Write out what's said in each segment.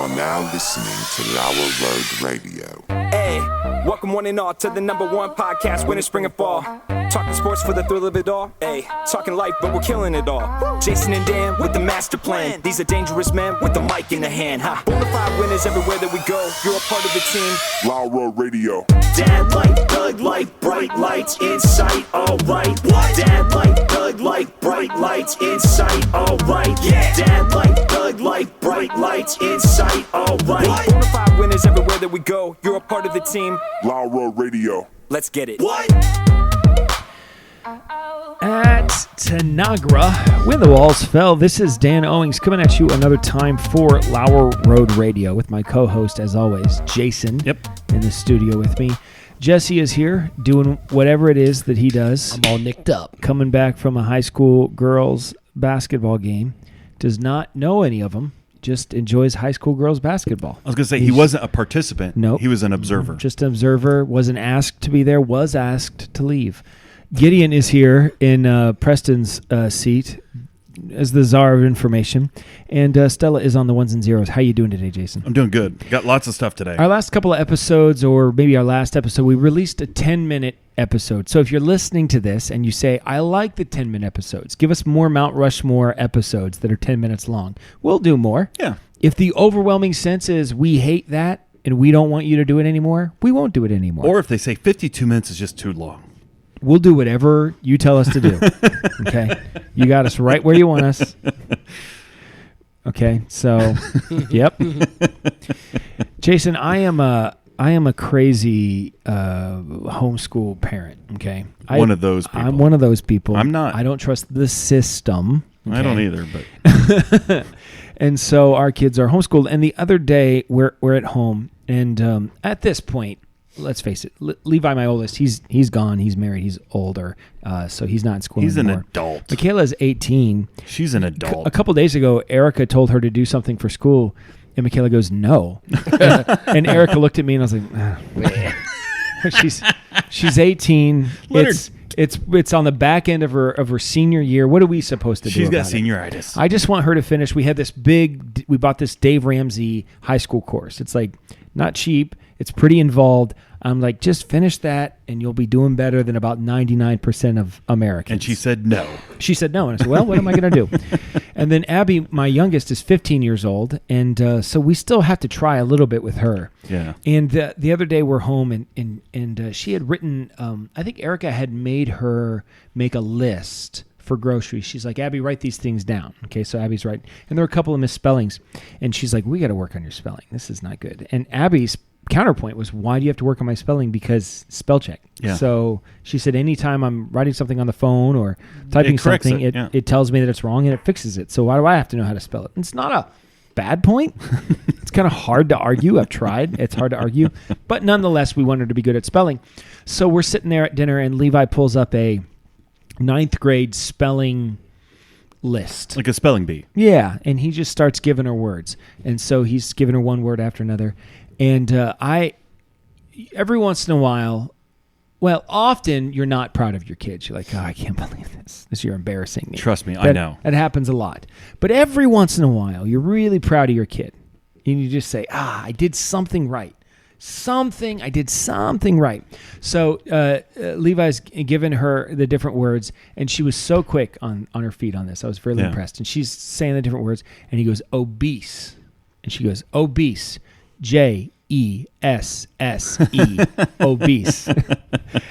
are now listening to Lauer Road Radio. Hey, welcome one and all to the #1 podcast, winter, spring, and fall. Talking sports for the thrill of it all. Hey, talking life, but we're killing it all. Jason and Dan with the master plan. These are dangerous men with the mic in the hand. Bonafide winners everywhere that we go. You're a part of the team. Lauer Radio. Dad light, thug light, bright lights in sight. All right. What? Dad light, thug light, bright lights in sight. All right. Yeah. Dad light, thug light, bright lights in sight. All right. Bonafide winners everywhere that we go. You're a part of the team. Lauer Radio. Let's get it. What? At Tanagra, when the walls fell, this is Dan Owings coming at you another time for Lauer Road Radio with my co-host, as always, Jason. Yep. In the studio with me. Jesse is here doing whatever it is that he does. I'm all nicked up. Coming back from a high school girls basketball game. Does not know any of them. Just enjoys high school girls basketball. I was going to say, he wasn't a participant. Nope. He was an observer. Just an observer. Wasn't asked to be there. Was asked to leave. Gideon is here in Preston's seat as the czar of information. And Stella is on the ones and zeros. How you doing today, Jason? I'm doing good. Got lots of stuff today. Our last couple of episodes, or maybe our last episode, we released a 10-minute episode. So if you're listening to this and you say, I like the 10-minute episodes, give us more Mount Rushmore episodes that are 10 minutes long. We'll do more. Yeah. If the overwhelming sense is we hate that and we don't want you to do it anymore, we won't do it anymore. Or if they say 52 minutes is just too long. We'll do whatever you tell us to do. Okay? You got us right where you want us. Okay, so, yep. Jason, I am a crazy homeschool parent, okay? One of those people. I'm one of those people. I'm not. I don't trust the system. Okay? I don't either, but... And so our kids are homeschooled. And the other day, we're at home. And at this point, let's face it, Levi, my oldest, he's gone. He's married. He's older, so he's not in school anymore. He's an adult. Michaela's 18. She's an adult. A couple days ago, Erica told her to do something for school, and Michaela goes, no. And Erica looked at me, and I was like, she's 18. It's on the back end of her senior year. What are we supposed to do? She's got about senioritis. I just want her to finish. We had we bought this Dave Ramsey high school course. It's like not cheap. It's pretty involved. I'm like, just finish that and you'll be doing better than about 99% of Americans. And she said no. She said no. And I said, well, what am I going to do? And then Abby, my youngest, is 15 years old. And so we still have to try a little bit with her. Yeah. And the other day we're home and she had written, I think Erica had made her make a list for groceries. She's like, Abby, write these things down. Okay, so Abby's writing. And there are a couple of misspellings. And she's like, we got to work on your spelling. This is not good. And Abby's counterpoint was, why do you have to work on my spelling? Because spell check. Yeah. So she said, anytime I'm writing something on the phone or typing something, it tells me that it's wrong and it fixes it. So why do I have to know how to spell it? It's not a bad point. It's kind of hard to argue. I've tried. It's hard to argue. But nonetheless, we want her to be good at spelling. So we're sitting there at dinner and Levi pulls up a 9th grade spelling list. Like a spelling bee. Yeah. And he just starts giving her words. And so he's giving her one word after another. And every once in a while, well, often you're not proud of your kids. You're like, oh, I can't believe this. You're embarrassing me. Trust me, I know. That happens a lot. But every once in a while, you're really proud of your kid. And you just say, I did something right. I did something right. So Levi's given her the different words, and she was so quick on her feet on this. I was very impressed. And she's saying the different words, and he goes, obese. And she goes, obese. Jesse, obese.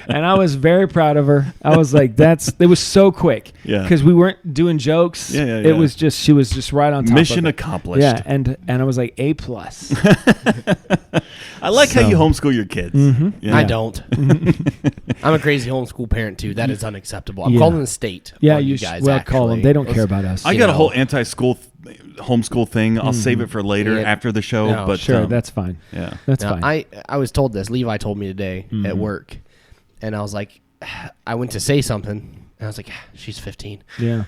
And I was very proud of her. I was like, it was so quick. Yeah. Because we weren't doing jokes. Yeah. It was just, she was just right on top Mission of it. accomplished. Yeah. And I was like, A+. I like how you homeschool your kids. Mm-hmm. Yeah. I don't. I'm a crazy homeschool parent too. That is unacceptable. I'm Yeah. calling the state. Yeah, you guys. well, actually. call them. They don't care about us. I got a whole anti-school homeschool thing. I'll save it for later Yeah. after the show. No, but Sure, that's fine. yeah. That's Now, fine. I was told this. Levi told me today at work, and I was like, I went to say something, and I was like, she's 15. Yeah.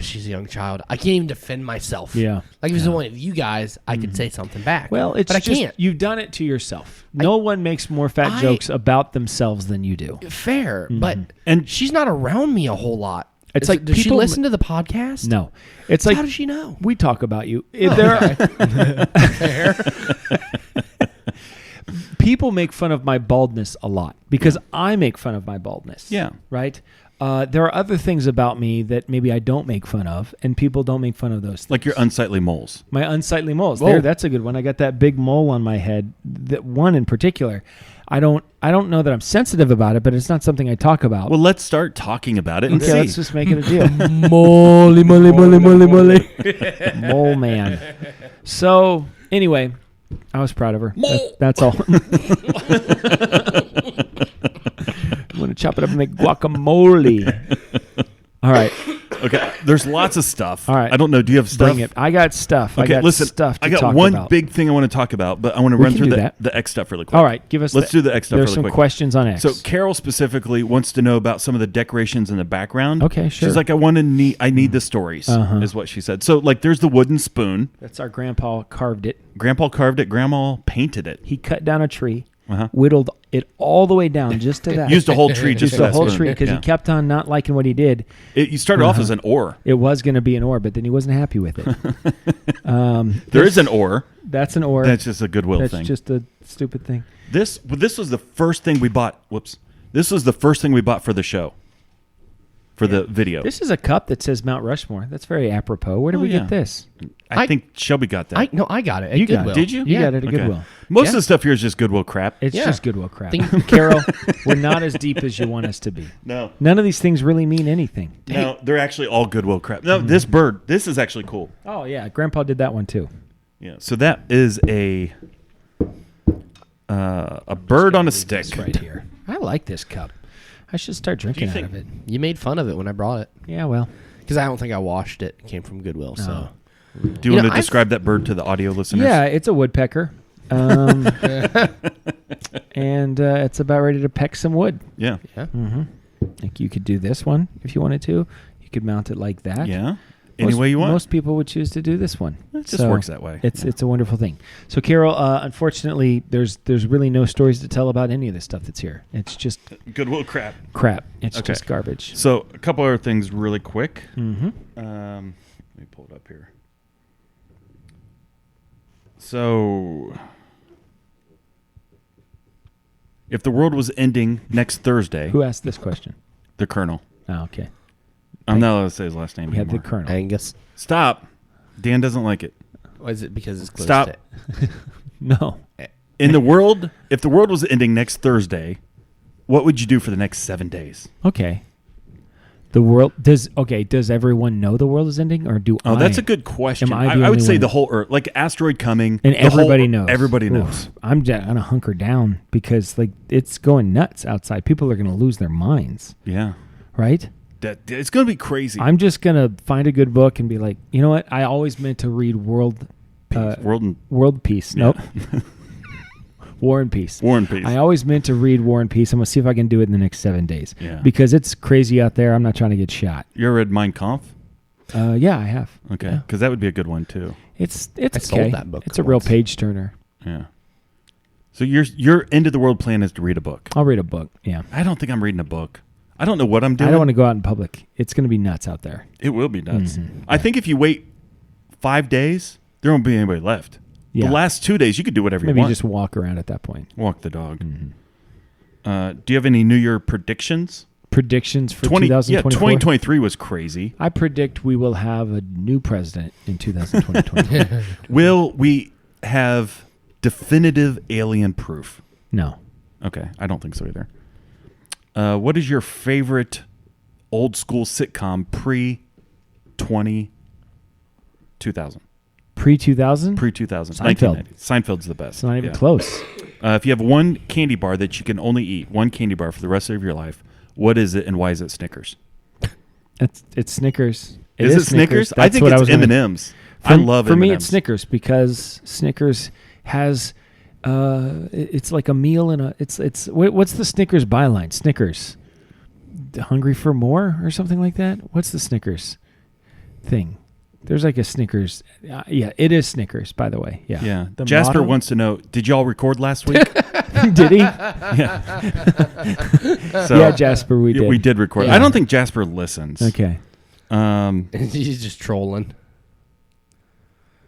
She's a young child. I can't even defend myself. Yeah. Like if it was one of you guys, I could say something back. Well, it's but I just, can't. you've done it to yourself. No one makes more fat jokes about themselves than you do. Fair, but and she's not around me a whole lot. It's like does she people listen to the podcast? No, it's like How does she know? we talk about you. People make fun of my baldness a lot because I make fun of my baldness. Yeah. Right. There are other things about me that maybe I don't make fun of, and people don't make fun of those things. Like your unsightly moles. My unsightly moles. Whoa. There, that's a good one. I got that big mole on my head. That one in particular. I don't know that I'm sensitive about it, but it's not something I talk about. Well, let's start talking about it and okay, see. let's just make it a deal. Mole. Mole man. So anyway, I was proud of her. That's all. I'm going to chop it up and make guacamole. All right. Okay, there's lots of stuff. All right. I don't know. Do you have stuff? Bring it. I got stuff. Okay, I got listen. stuff to I got talk one about. big thing I want to talk about, but I want to We run can through do that. the X stuff really quick. All right. Give us Let's do the X stuff There's really some quick. questions on X. So Carol specifically wants to know about some of the decorations in the background. Okay, sure. She's like, I need the stories, is what she said. So like, there's the wooden spoon. That's our grandpa carved it. Grandpa carved it. Grandma painted it. He cut down a tree, whittled it all the way down just to that. Used a whole tree just Used for the that whole spoon. tree because Yeah. he kept on not liking what he did. You started off as an oar. It was going to be an oar, but then he wasn't happy with it. There is an oar. That's an oar. That's just a goodwill That's thing. just a stupid thing. This was the first thing we bought. Whoops. This was the first thing we bought for the show. For the video. This is a cup that says Mount Rushmore. That's very apropos. Where did we yeah. get this? I think Shelby got that. I got it at You got it. Goodwill. Did you? You got it at Okay. Goodwill. Most of the stuff here is just Goodwill crap. It's Yeah. just Goodwill crap. Think- Carol, we're not as deep as you want us to be. No. None of these things really mean anything. No, they're actually all Goodwill crap. No, this bird, this is actually cool. Oh, yeah. Grandpa did that one, too. Yeah. So that is a bird on a stick. This right here. I like this cup. I should start drinking out think- of it. You made fun of it when I brought it Yeah, well. because I don't think I washed it. It came from Goodwill. So Do you, You want know, to I've- describe that bird to the audio listeners? Yeah, it's a woodpecker. And it's about ready to peck some wood. Yeah. yeah. Like you could do this one if you wanted to. You could mount it like that. Yeah. Any way you want. Most people would choose to do this one. It just works that way. It's a wonderful thing. So, Carol, unfortunately, there's really no stories to tell about any of this stuff that's here. It's just Goodwill crap. crap. It's Okay. just garbage. So a couple other things really quick. Mm-hmm. Let me pull it up here. So, if the world was ending next Thursday, Who asked this question? the Colonel. Oh, okay. I'm not allowed to say his last name We had the anymore. Colonel. Angus. Stop. Dan doesn't like it. Was it because it's close Stop. to No. In the world, if the world was ending next Thursday, what would you do for the next 7 days? Okay. The world does everyone know the world is ending, or do Oh, I? that's a good question. Am I the I would only say one? the whole Earth, like asteroid coming, And the whole everybody Earth- knows. Everybody Oof. knows. I'm gonna hunker down because like it's going nuts outside. People are gonna lose their minds, Yeah, right? it's going to be crazy. I'm just gonna find a good book and be like, you know what? I always meant to read World Peace. Yeah. Nope. War and Peace. War and Peace. I always meant to read War and Peace. I'm gonna see if I can do it in the next 7 days. Yeah. Because it's crazy out there. I'm not trying to get shot. You ever read Mein Kampf? Yeah, I have. Okay, Yeah. because that would be a good one too. It's I okay. sold that book It's a real once. page turner. Yeah. So your end of the world plan is to read a book. I'll read a book. Yeah. I don't think I'm reading a book. I don't know what I'm doing. I don't want to go out in public. It's gonna be nuts out there. It will be nuts. Mm-hmm. I think if you wait 5 days, there won't be anybody left. Yeah. The last 2 days, you could do whatever Maybe you want. just walk around at that point. Walk the dog. Mm-hmm. Do you have any New Year predictions? Predictions for 2024? 2024. 2023 was crazy. I predict we will have a new president in 2020. Will we have definitive alien proof? No. Okay, I don't think so either. What is your favorite old school sitcom pre-2000? Pre-2000? Pre-2000. Seinfeld. 1990. Seinfeld's the best. It's not even Yeah. close. If you have one candy bar that you can only eat, one candy bar for the rest of your life, what is it and why is it Snickers? It's Snickers. Is it Snickers? I That's think what it's was gonna- M&M's. I love For M&M's. me, it's Snickers because Snickers has it's like a meal in a. It's what's the Snickers byline? Snickers, hungry for more or something like that. What's the Snickers thing? There's like a Snickers. Yeah, it is Snickers, by the way. Yeah. Yeah. The Jasper motto? wants to know, did y'all record last week? Did he? So, Yeah, Jasper, we did. We did record. Yeah. I don't think Jasper listens. Okay. He's just trolling.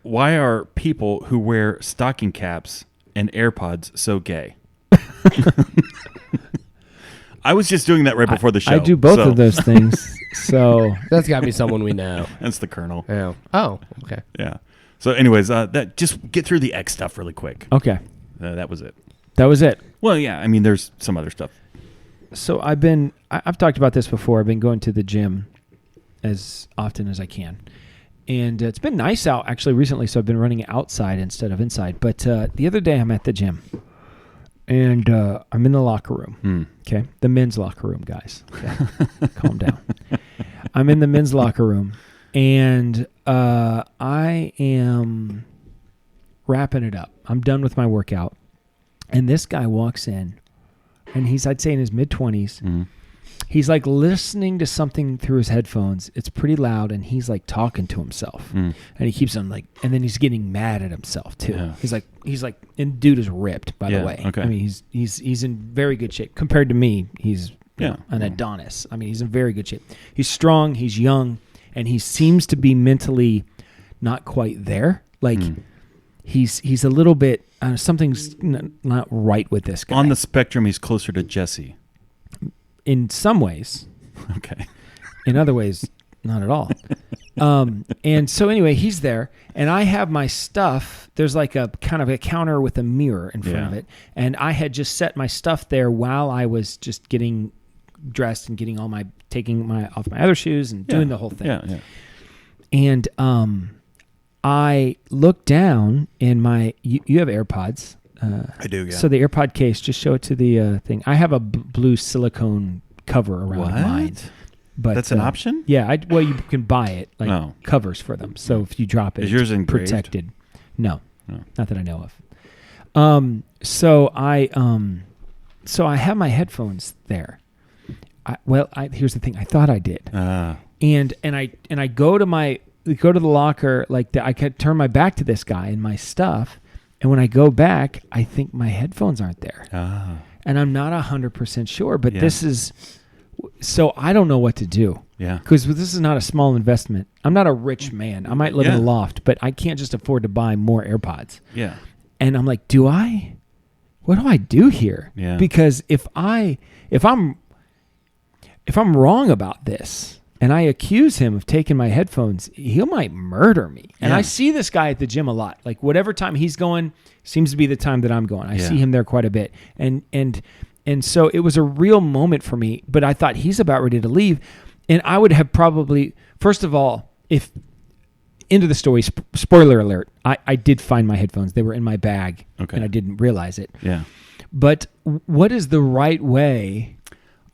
Why are people who wear stocking caps and AirPods so gay? I was just doing that right before the show. I do both so- of those things. So That's got to be someone we know. That's the Colonel. Yeah. Oh, okay. Yeah. So, anyways, that just get through the X stuff really quick. okay, That was it. that was it. Well, yeah. I mean, there's some other stuff. So I've talked about this before. I've been going to the gym as often as I can. And it's been nice out actually recently, so I've been running outside instead of inside. But the other day I'm at the gym, and I'm in the locker room. Okay, the men's locker room, guys. Okay. Calm down. I'm in the men's locker room, and I am wrapping it up. I'm done with my workout, and this guy walks in, and he's, I'd say, in his mid-20s. He's like listening to something through his headphones. It's pretty loud, and he's like talking to himself, and he keeps on like, and then he's getting mad at himself too. Yeah. He's like, and dude is ripped, by Yeah, the way. okay. I mean, he's in very good shape compared to me. He's you Yeah. know, an Adonis. I mean, he's in very good shape. He's strong. He's young, and he seems to be mentally not quite there. Like he's a little bit something's not right with this guy. On the spectrum, he's closer to Jesse. In some ways. Okay. In other ways, not at all. And so anyway, he's there, and I have my stuff. There's like a kind of a counter with a mirror in front of Yeah. it, and I had just set my stuff there while I was just getting dressed and getting taking off my other shoes and doing the whole thing. Yeah, yeah. And I look down in my. You have AirPods. I do, yeah. So the AirPod case, just show it to the thing. I have a blue silicone cover around mine. But That's an option? Yeah, well, you can buy it, like Oh. covers for them. So if you drop it, Is yours it's engraved? protected. No, No. not that I know of. So I have my headphones there. Here's the thing. I thought I did, and I go to the locker, like I could turn my back to this guy and my stuff. And when I go back, I think my headphones aren't there. And I'm not 100% sure, but Yeah. this is... So I don't know what to do. Yeah. Because this is not a small investment. I'm not a rich man. I might live in a Yeah. loft, but I can't just afford to buy more AirPods. Yeah. And I'm like, what do I do here? Yeah. Because if I'm wrong about this and I accuse him of taking my headphones, he might murder me. And Yeah. I see this guy at the gym a lot. Like whatever time he's going seems to be the time that I'm going. I Yeah. see him there quite a bit. And so it was a real moment for me, but I thought he's about ready to leave. And I would have probably, first of all, if into the story, spoiler alert, I did find my headphones. They were in my bag, Okay. and I didn't realize it. Yeah. But what is the right way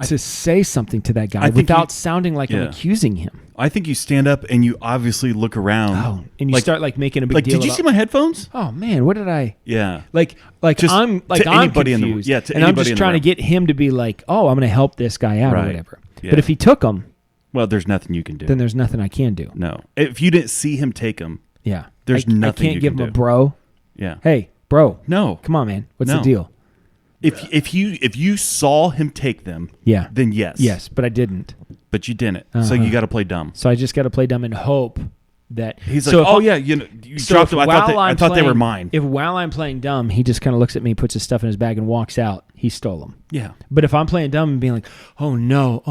to say something to that guy I think without sounding like I'm yeah. accusing him? I think you stand up and you obviously look around. Oh, and you start like making a big like, deal. did you about, see my headphones? Oh man, what did I? Yeah. Like Just I'm to I'm anybody in the- confused, yeah, to and I'm anybody just in the trying to room. get him to be like, oh, I'm going to help this guy out or Right. whatever. Yeah. But if he took them, Well, there's nothing you can do. then there's nothing I can do. No. If you didn't see him take them, Yeah, There's I nothing can't you give can him a do. bro. yeah. Hey, bro, No. come on, man. What's the No. deal? If you saw him take them, Yeah, then yes. yes, but I didn't. But you didn't. So Uh-huh. you got to play dumb. So I just got to play dumb and hope that He's so like, if "Oh I- yeah, you So dropped if them. I while I I'm thought they were playing- mine." If while I'm playing dumb, he just kind of looks at me, puts his stuff in his bag, and walks out, he stole them. Yeah. But if I'm playing dumb and being like, "Oh no,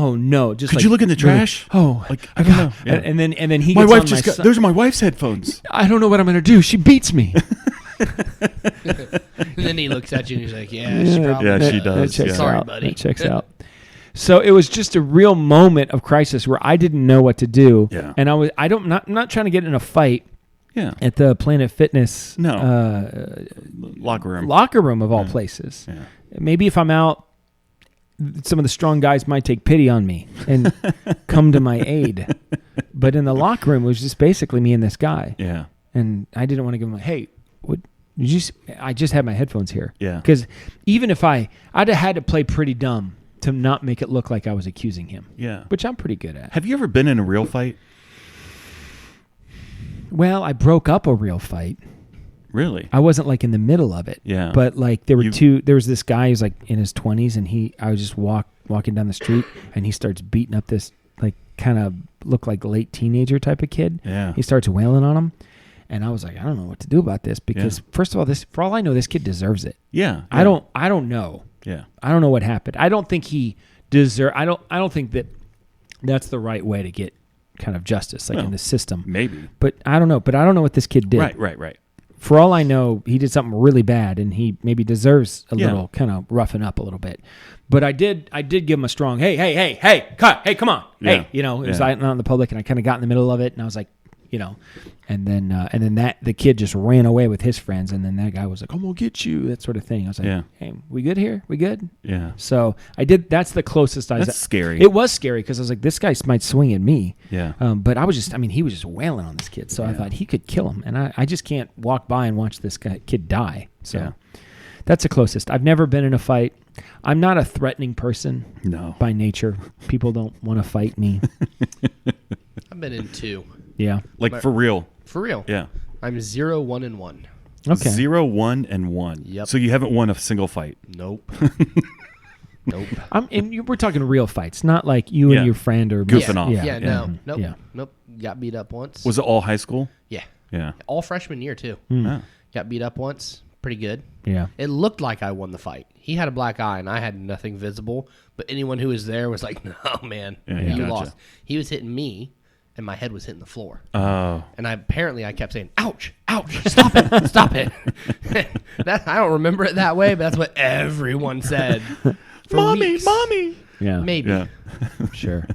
just Could like, you look in the trash? Oh, Like, I don't know. Yeah. And then he My gets wife on just my got. son- Those are my wife's headphones. I don't know what I'm gonna do. She beats me. And then he looks at you and he's like, yeah, she probably Yeah, she That does. checks Yeah. Sorry, out. buddy. That checks out. So it was just a real moment of crisis where I didn't know what to do. Yeah. And I'm not trying to get in a fight Yeah. at the Planet Fitness Locker room. locker room of all places. Yeah. Maybe if I'm out, some of the strong guys might take pity on me and come to my aid. But in the locker room, it was just basically me and this guy. Yeah. And I didn't want to give him hey, what? I just had my headphones here. Yeah. Because even if I'd have had to play pretty dumb to not make it look like I was accusing him. Yeah. Which I'm pretty good at. Have you ever been in a real fight? Well, I broke up a real fight. Really? I wasn't like in the middle of it. Yeah. But like there was this guy who's like in his 20s, and I was just walking down the street, and he starts beating up this like kind of look like late teenager type of kid. Yeah. He starts wailing on him. And I was like, I don't know what to do about this because first of all, for all I know, this kid deserves it. Yeah. I don't know. Yeah. I don't know what happened. I don't think he I don't think that's the right way to get kind of justice in the system. Maybe. But I don't know. But I don't know what this kid did. Right. For all I know, he did something really bad, and he maybe deserves a little kind of roughing up a little bit. But I did give him a strong, hey, come on, Yeah. hey, it was out in the public, and I kind of got in the middle of it, and I was like, and then that the kid just ran away with his friends, and then that guy was like, I'm gonna get you, that sort of thing. I was like, hey, we good here? We good? Yeah. So I did. That's the closest I. That's scary. It was scary because I was like, this guy might swing at me. Yeah. But he was just wailing on this kid, so I thought he could kill him, and I just can't walk by and watch this kid die. So that's the closest. I've never been in a fight. I'm not a threatening person. No. By nature, people don't want to fight me. I've been in 2. Yeah. Like for real. For real. Yeah. I'm 0-1-1. Okay. 0, 1, and 1. Yep. So you haven't won a single fight. Nope. Nope. We're talking real fights, not like you and your friend or Goofing off. Yeah, no. Mhm. Nope. Yeah. Nope. Got beat up once. Was it all high school? Yeah. Yeah. All freshman year, too. Oh. Got beat up once. Pretty good. Yeah. It looked like I won the fight. He had a black eye, and I had nothing visible. But anyone who was there was like, no, man. Yeah, You gotcha. lost. He was hitting me, and my head was hitting the floor. Oh. And I kept saying, ouch, stop it, stop it. I don't remember it that way, but that's what everyone said. For weeks. Mommy. Yeah. Maybe. Yeah. Sure.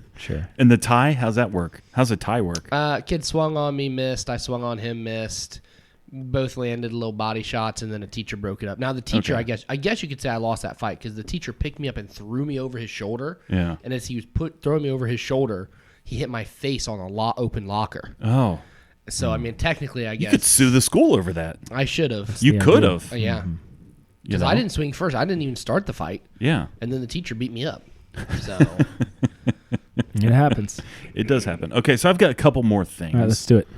And the tie, how's that work? How's a tie work? Kid swung on me, missed. I swung on him, missed. Both landed little body shots, and then a teacher broke it up. Now the teacher, Okay. I guess you could say I lost that fight because the teacher picked me up and threw me over his shoulder. Yeah. And as he was throwing me over his shoulder, he hit my face on a open locker. Oh. So I mean, technically, I You guess could sue the school over that. I should have. You could have. Yeah. Because I didn't swing first. I didn't even start the fight. Yeah. And then the teacher beat me up. So It happens. It does happen. Okay, so I've got a couple more things. All right, let's do it.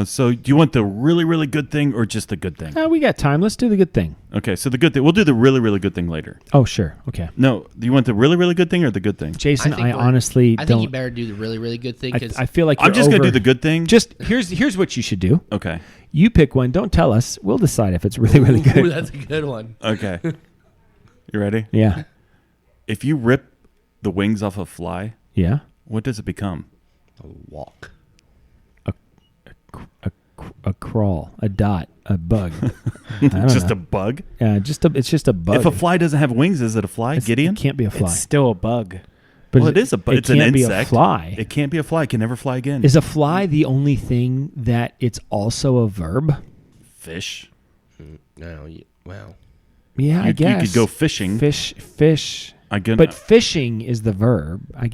So do you want the really, really good thing or just the good thing? We got time. Let's do the good thing. Okay, so the good thing. We'll do the really, really good thing later. Oh, sure. Okay. No, do you want the really, really good thing or the good thing? Jason, I I honestly think don't. you better do the really, really good thing because I feel like I'm you're just going to over- do the good thing. Just here's what you should do. Okay. You pick one. Don't tell us. We'll decide if it's really, really good. that's a good one. Okay. You ready? Yeah. If you rip the wings off a fly, Yeah. what does it become? A walk. A crawl, a dot, a bug. I don't Just know. a bug? It's just a bug. If a fly doesn't have wings, is it a fly, Gideon? It can't be a fly. It's still a bug. But Well, it is a bug. It It's an can't be insect. a fly. It can't be a fly. It can never fly again. Is a fly the only thing that it's also a verb? Fish. No, wow. Yeah, I You guess. could go fishing. Fish. I'm gonna But fishing is the verb. I'm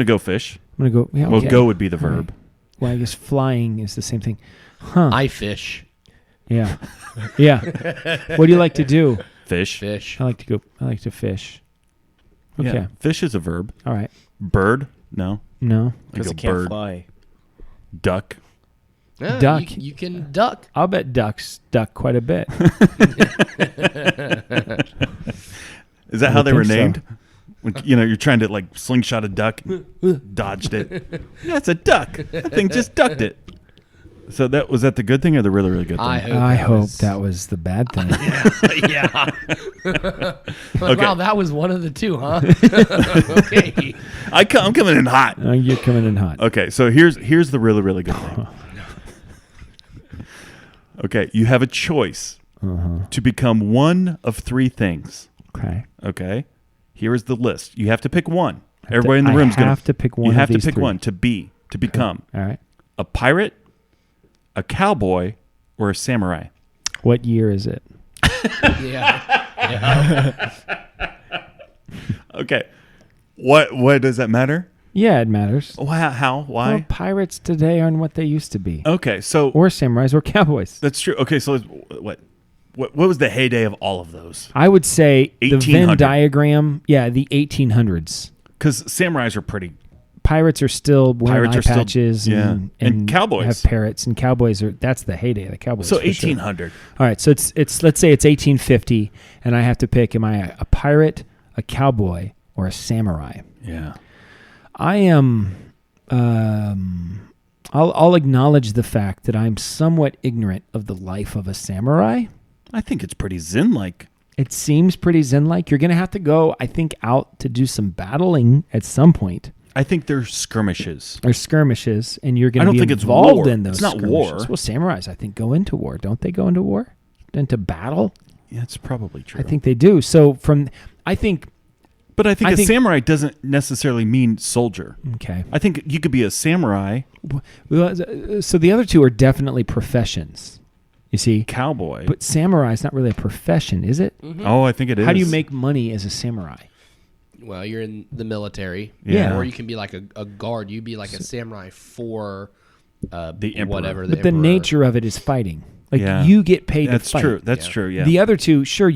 go fish. gonna go. Yeah, Well, okay. go would be the All right. verb. Well, I guess flying is the same thing. Huh. I fish. Yeah. Yeah. What do you like to do? Fish. Fish. I like to fish. Okay. Yeah. Fish is a verb. All right. Bird? No. No. Because Like it a can't bird. fly. Duck. Yeah, Duck. You can duck. I'll bet ducks duck quite a bit. Is that I how would they were think so. named? When, you're trying to like slingshot a duck, dodged it. Yeah, it's a duck. That thing just ducked it. So was that the good thing or the really, really good thing? I hope that was the bad thing. Yeah. Okay. Wow, that was one of the two, huh? Okay. I'm coming in hot. You're coming in hot. Okay, so here's the really, really good thing. Okay, you have a choice to become one of three things. Okay. Okay, here is the list. You have to pick one. Everybody in the room's going have to pick one You of have to these pick three. one to become All right. a pirate, a cowboy, or a samurai. What year is it? Yeah. Okay, what does that matter? Yeah, it matters. How? Why? Well, pirates today aren't what they used to be. Okay, so Or samurais or cowboys. that's true. Okay, so what was the heyday of all of those? I would say the Venn 1800. diagram, the 1800s. Because samurais are pretty pirates are still wearing Pirates eye are still- patches yeah. And Cowboys. have parrots, and Cowboys that's the heyday of the Cowboys. So for sure. 1800. All right, so it's let's say it's 1850, and I have to pick: am I a pirate, a cowboy, or a samurai? Yeah. I am. I'll acknowledge the fact that I'm somewhat ignorant of the life of a samurai. I think it's pretty zen-like. It seems pretty zen-like. You're going to have to go, I think, out to do some battling at some point. I think there's skirmishes. Or skirmishes, and you're going I to don't be think it's involved war. in those It's not skirmishes. war. Well, samurais, I think, go into war. Don't they go into war? Into battle? Yeah, it's probably true. I think they do. So I think, But I think samurai doesn't necessarily mean soldier. okay. I think you could be a samurai, So the other two are definitely professions, you see. cowboy. But samurai is not really a profession, is it? Oh, I think it is. How do you make money as a samurai? Well, you're in the military. Yeah. Or you can be like a guard. You'd be like a samurai for the emperor? whatever. But the emperor. nature of it is fighting. Like Yeah. you get paid That's to fight. true. That's true. Yeah. The other two, sure,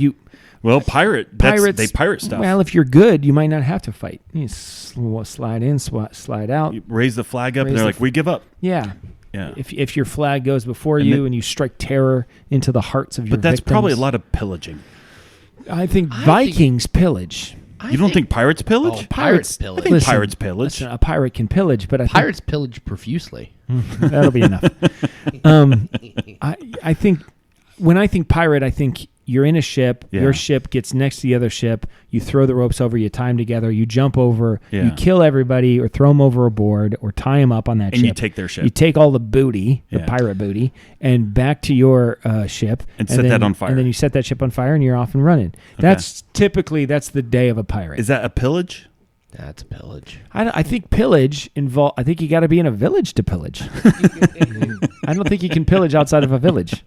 well, pirates. They pirate stuff. Well, if you're good, you might not have to fight. You slide in, slide out. You raise the flag up, Raise and they're the like, "We give up." Yeah. Yeah. If your flag goes before And you then- and you strike terror into the hearts of your But that's victims, probably a lot of pillaging. I think Vikings pillage. You don't think pirates pillage? Oh, pirates pillage. I think pirates pillage. Listen, a pirate can pillage, but I Pirates pillage profusely. think that'll be enough. I think when I think pirate, I think you're in a ship. Yeah. Your ship gets next to the other ship. You throw the ropes over. You tie them together. You jump over. Yeah. You kill everybody, or throw them overboard, or tie them up on that And ship. you take their ship. You take all the booty, the Yeah. pirate booty, and back to your ship, And set that on fire. And then you set that ship on fire, and you're off and running. That's the day of a pirate. Is that a pillage? That's pillage. I think pillage involve. I think you got to be in a village to pillage. I don't think you can pillage outside of a village.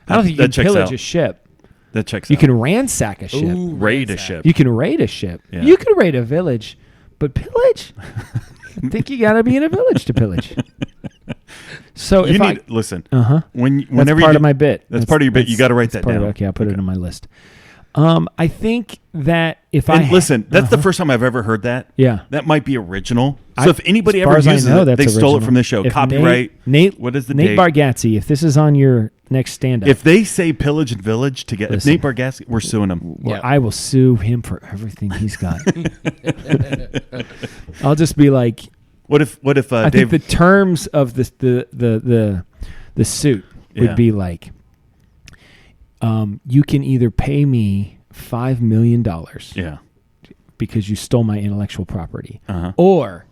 I don't think you That can checks pillage out. a ship. That checks You out. can ransack a ship. Raid a ship. You can raid a ship. Yeah. You can raid a village, but pillage. I think you got to be in a village to pillage. So You if need listen. that's Whenever part you of my bit. That's part of your bit. You got to write that's that part of down. it. Okay, I'll put it on my list. I think that if And I listen, that's the first time I've ever heard that. Yeah. That might be original. I- So if anybody as far ever as I uses know, it, that's they stole it original. from this show. If Copyright. Nate, What is the Nate date? Bargatze, if this is on your next stand-up, If they say pillage and village together, if Listen. Nate Bargatze, we're suing them. well, Yeah. I will sue him for everything he's got. I'll just be like, What if I Dave? think the terms of the suit would Yeah. be like, you can either pay me $5 million yeah. because you stole my intellectual property, Uh-huh. or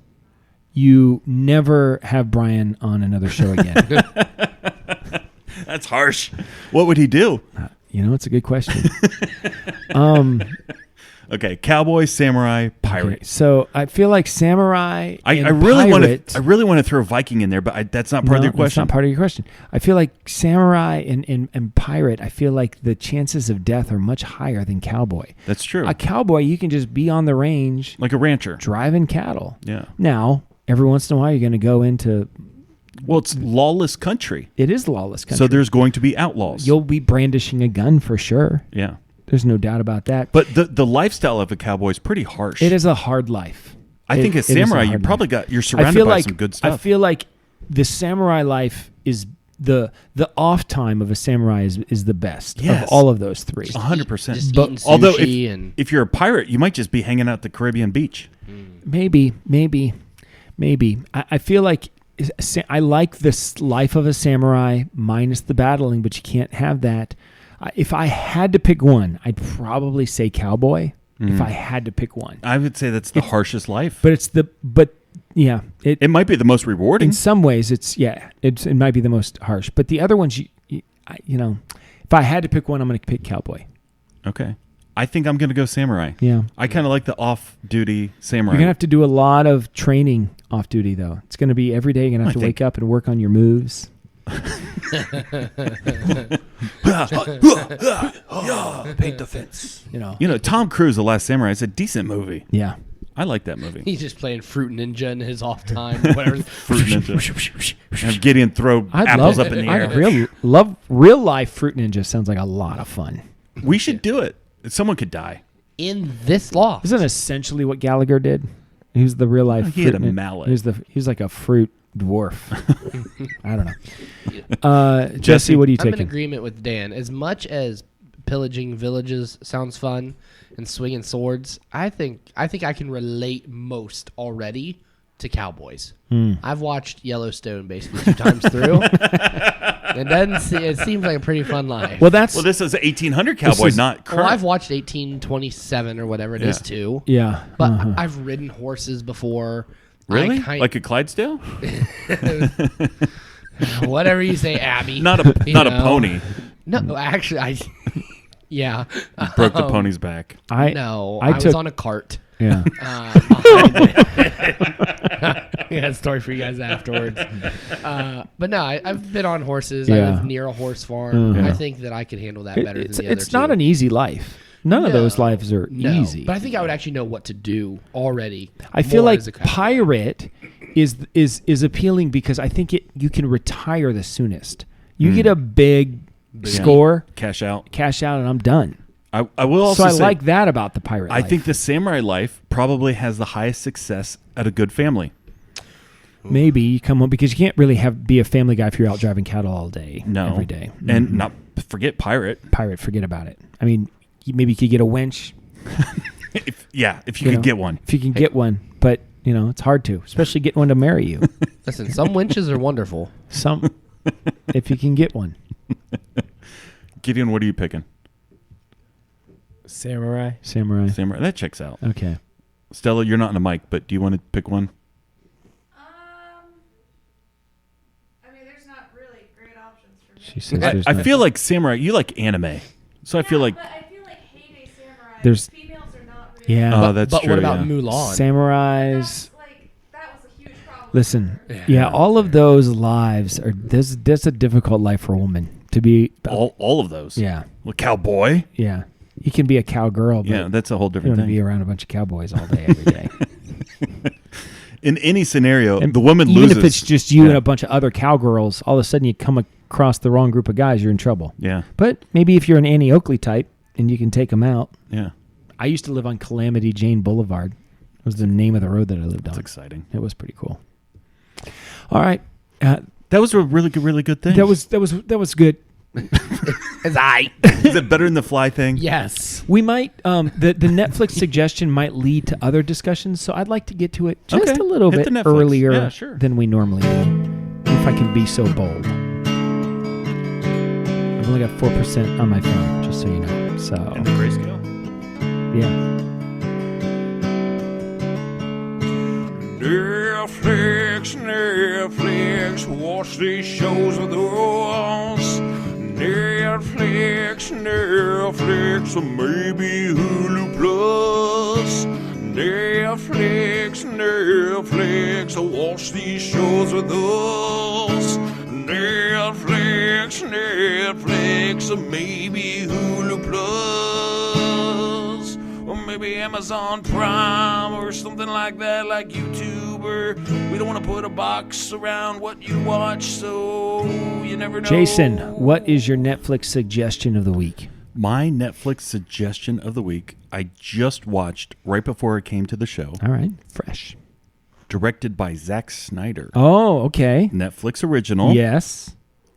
you never have Brian on another show again. That's harsh. What would he do? It's a good question. Okay, cowboy, samurai, pirate. Okay, so I feel like samurai. I and really want pirate- to. I really want to throw Viking in there, but that's not part of No, your question. That's not part of your question. I feel like samurai and pirate. I feel like the chances of death are much higher than cowboy. That's true. A cowboy, you can just be on the range Like a rancher. driving cattle. Yeah. Now, every once in a while, you're going to go into. Well, it's lawless country, It is lawless country. so there's going to be outlaws. You'll be brandishing a gun for sure. Yeah. There's no doubt about that. But the lifestyle of a cowboy is pretty harsh. It is a hard life. I think It- as it is a samurai, you hard probably life. you're surrounded by some good stuff. I feel like the samurai life is the off time of a samurai is the best Yes. of all of those three. 100%. Just But eating Although sushi and if you're a pirate, you might just be hanging out at the Caribbean beach. Maybe. I feel like I like this life of a samurai minus the battling, but you can't have that. If I had to pick one, I'd probably say cowboy. If I had to pick one, I would say that's the harshest life. but yeah, It might be the most rewarding. in some ways it might be the most harsh. But the other ones, if I had to pick one, I'm going to pick cowboy. Okay. I think I'm going to go samurai. Yeah. I kind of like the off-duty samurai. You're going to have to do a lot of training off duty, though. It's going to be every day. You're going to have to wake up and work on your moves. Paint the fence. Tom Cruise, The Last Samurai, is a decent movie. Yeah. I like that movie. he's just playing Fruit Ninja in his off time. Whatever. Fruit Ninja. Have Gideon throw apples up in the air. Real life Fruit Ninja sounds like a lot of fun. We should do it. Someone could die. In this loft. Isn't essentially what Gallagher did? Who's the real life? He had a fruit- mallet. He's like a fruit dwarf. I don't know. Jesse, what are you I'm in taking? agreement with Dan. As much as pillaging villages sounds fun and swinging swords, I think I can relate most already to Cowboys. I've watched Yellowstone basically 2 times through. It seems like a pretty fun life. Well, this is 1800 Cowboy, not current. Well, I've watched 1827 or whatever it is too. yeah. But I've ridden horses before. Really? Like a Clydesdale? whatever you say, Abby. Not a pony. No, actually, yeah. Broke the pony's back. I was on a cart. Yeah. Behind it. Yeah, story for you guys afterwards. But no, I've been on horses. I Yeah. live near a horse farm. I think that I could handle that better than the other It's not two. an easy life. None of those lives are No, easy. but I think I would actually know what to do already. I feel more like as a cowboy. pirate is appealing because I think you can retire the soonest. You get a big score, Cash out. cash out, and I'm done. I will also So I say, like that about the pirate I life. think the samurai life probably has the highest success at a good family. maybe you come home because you can't really be a family guy if you're out driving cattle all day, No. every day. And not forget pirate. Pirate, forget about it. I mean, maybe you could get a winch. If you You could know, get one. If you can get one, but it's hard to, especially get one to marry you. Listen, some winches are wonderful. If you can get one. Gideon, what are you picking? Samurai. Samurai. Samurai. That checks out. Okay. Stella, you're not on a mic, but do you want to pick one? I mean, there's not really great options for me. She says I feel like samurai. You like anime, so I feel like But I feel like heyday samurai. There's- females are not really. yeah. Oh, that's but true. what about yeah. Mulan? Samurais. That was a huge problem. Listen, yeah, all of those lives are that's a difficult life for a woman to be. all of those? Yeah, Well, cowboy. yeah. You can be a cowgirl, but Yeah, that's a whole you don't different want to be thing. around a bunch of cowboys all day, every day. In any scenario, And the woman even loses. if it's just you Yeah. and a bunch of other cowgirls, all of a sudden you come across the wrong group of guys, you're in trouble. Yeah, But maybe if you're an Annie Oakley type and you can take them out. yeah. I used to live on Calamity Jane Boulevard. It was the name of the road that I lived That's on. exciting. It was pretty cool. All right, That was a really good thing. that was good. Is I. Is it better than the fly thing? Yes. We might the Netflix suggestion might lead to other discussions, so I'd like to get to it just Okay. a little Hit bit the Netflix. earlier Yeah, sure. than we normally do, if I can be so bold. I've only got 4% on my phone, just so you know. So And the grayscale. yeah, Netflix, watch these shows with us. Netflix, or maybe Hulu Plus. Netflix, watch these shows with us. Netflix, or maybe Hulu Plus. Or maybe Amazon Prime or something like that, like YouTube. Or we don't want to put a box around what you watch, so you never know. Jason, what is your Netflix suggestion of the week? My Netflix suggestion of the week, I just watched right before it came to the show, All right, fresh. directed by Zack Snyder. Oh, okay. Netflix original, Yes.